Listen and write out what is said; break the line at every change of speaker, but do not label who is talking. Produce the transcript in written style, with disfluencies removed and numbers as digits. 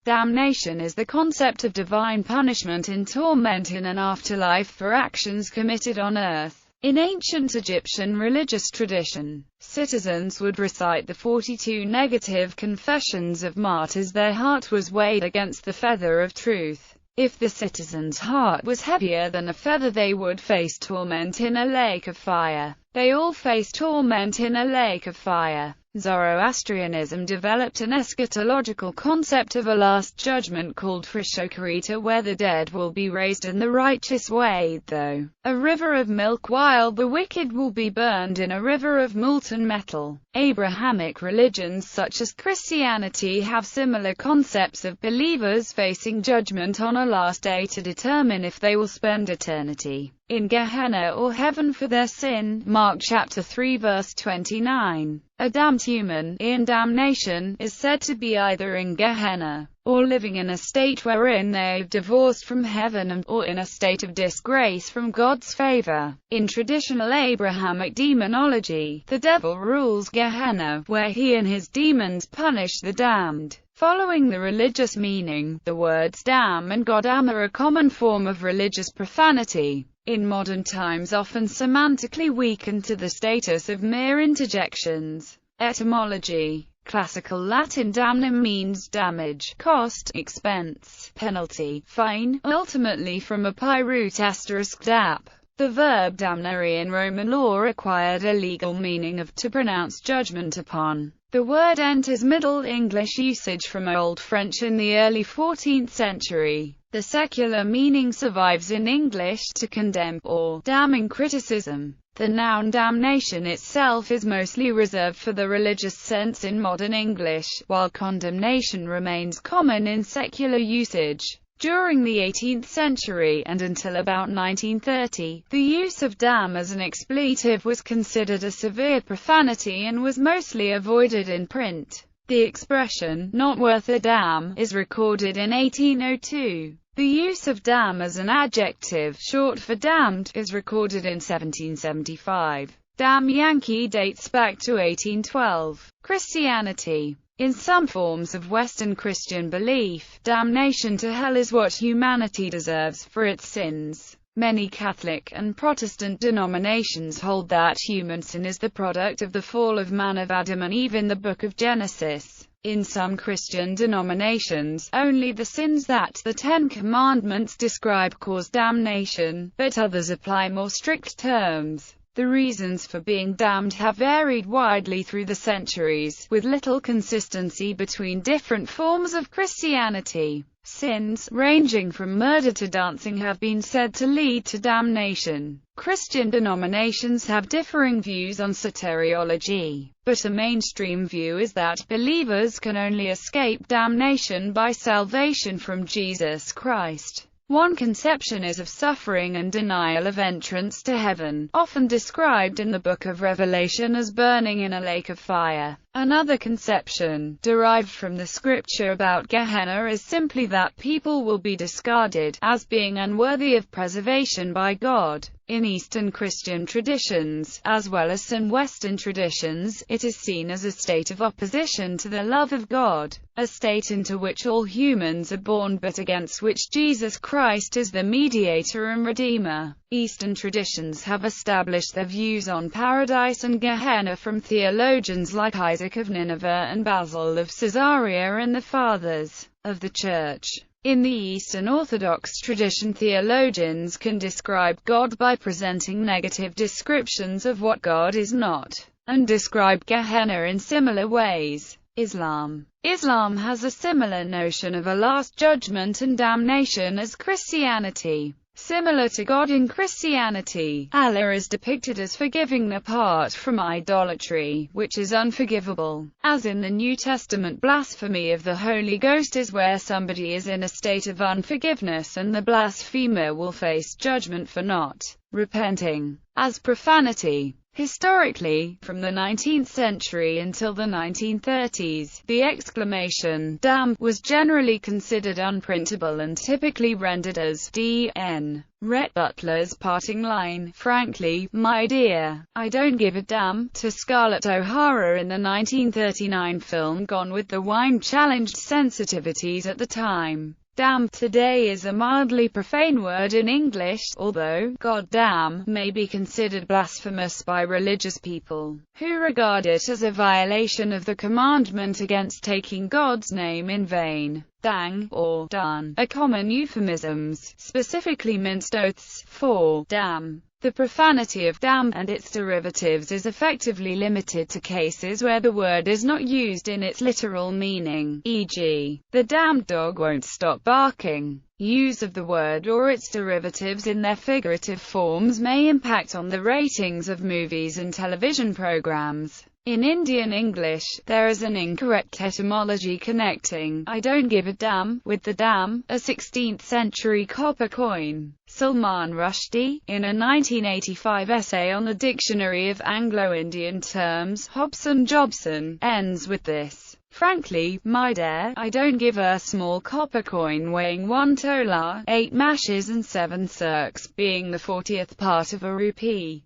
Damnation is the concept of divine punishment and torment in an afterlife for actions committed on earth. In ancient Egyptian religious tradition, citizens would recite the 42 negative confessions of martyrs. Their heart was weighed against the feather of truth. If the citizen's heart was heavier than a feather, they would face torment in a lake of fire. They all face torment in a lake of fire. Zoroastrianism developed an eschatological concept of a last judgment called Frishokharita, where the dead will be raised and the righteous weighed through a river of milk, while the wicked will be burned in a river of molten metal. Abrahamic religions such as Christianity have similar concepts of believers facing judgment on a last day to determine if they will spend eternity in Gehenna or heaven for their sin. Mark chapter 3 verse 29. A damned human, in damnation, is said to be either in Gehenna, or living in a state wherein they've divorced from heaven, or in a state of disgrace from God's favor. In traditional Abrahamic demonology, the devil rules Gehenna, where he and his demons punish the damned. Following the religious meaning, the words damn and Goddam are a common form of religious profanity. In modern times often semantically weakened to the status of mere interjections. Etymology. Classical Latin damnum means damage, cost, expense, penalty, fine, ultimately from a PIE root *dap. The verb damnare in Roman law acquired a legal meaning of to pronounce judgment upon. The word enters Middle English usage from Old French in the early 14th century. The secular meaning survives in English, to condemn, or damning criticism. The noun damnation itself is mostly reserved for the religious sense in modern English, while condemnation remains common in secular usage. During the 18th century, and until about 1930, the use of damn as an expletive was considered a severe profanity and was mostly avoided in print. The expression, "not worth a damn," is recorded in 1802. The use of damn as an adjective, short for damned, is recorded in 1775. Damn Yankee dates back to 1812. Christianity. In some forms of Western Christian belief, damnation to hell is what humanity deserves for its sins. Many Catholic and Protestant denominations hold that human sin is the product of the fall of man of Adam and Eve in the Book of Genesis. In some Christian denominations, only the sins that the Ten Commandments describe cause damnation, but others apply more strict terms. The reasons for being damned have varied widely through the centuries, with little consistency between different forms of Christianity. Sins, ranging from murder to dancing, have been said to lead to damnation. Christian denominations have differing views on soteriology, but a mainstream view is that believers can only escape damnation by salvation from Jesus Christ. One conception is of suffering and denial of entrance to heaven, often described in the Book of Revelation as burning in a lake of fire. Another conception, derived from the scripture about Gehenna, is simply that people will be discarded, as being unworthy of preservation by God. In Eastern Christian traditions, as well as some Western traditions, it is seen as a state of opposition to the love of God, a state into which all humans are born but against which Jesus Christ is the mediator and redeemer. Eastern traditions have established their views on paradise and Gehenna from theologians like Isaac of Nineveh and Basil of Caesarea and the Fathers of the Church. In the Eastern Orthodox tradition, theologians can describe God by presenting negative descriptions of what God is not, and describe Gehenna in similar ways. Islam has a similar notion of a last judgment and damnation as Christianity. Similar to God in Christianity, Allah is depicted as forgiving apart from idolatry, which is unforgivable. As in the New Testament, blasphemy of the Holy Ghost is where somebody is in a state of unforgiveness and the blasphemer will face judgment for not repenting. As profanity, Historically, from the 19th century until the 1930s, the exclamation, "damn," was generally considered unprintable and typically rendered as D.N. Rhett Butler's parting line, "Frankly, my dear, I don't give a damn," to Scarlett O'Hara in the 1939 film Gone with the Wind challenged sensitivities at the time. Damn today is a mildly profane word in English, although "God damn" may be considered blasphemous by religious people, who regard it as a violation of the commandment against taking God's name in vain. Dang, or darn, are common euphemisms, specifically minced oaths, for damn. The profanity of damn and its derivatives is effectively limited to cases where the word is not used in its literal meaning, e.g., the damned dog won't stop barking. Use of the word or its derivatives in their figurative forms may impact on the ratings of movies and television programs. In Indian English, there is an incorrect etymology connecting "I don't give a damn" with the damn, a 16th-century copper coin. Salman Rushdie, in a 1985 essay on the Dictionary of Anglo-Indian Terms, Hobson-Jobson, ends with this: "Frankly, my dear, I don't give a small copper coin weighing 1 tola, 8 mashes and 7 circs, being the 40th part of a rupee.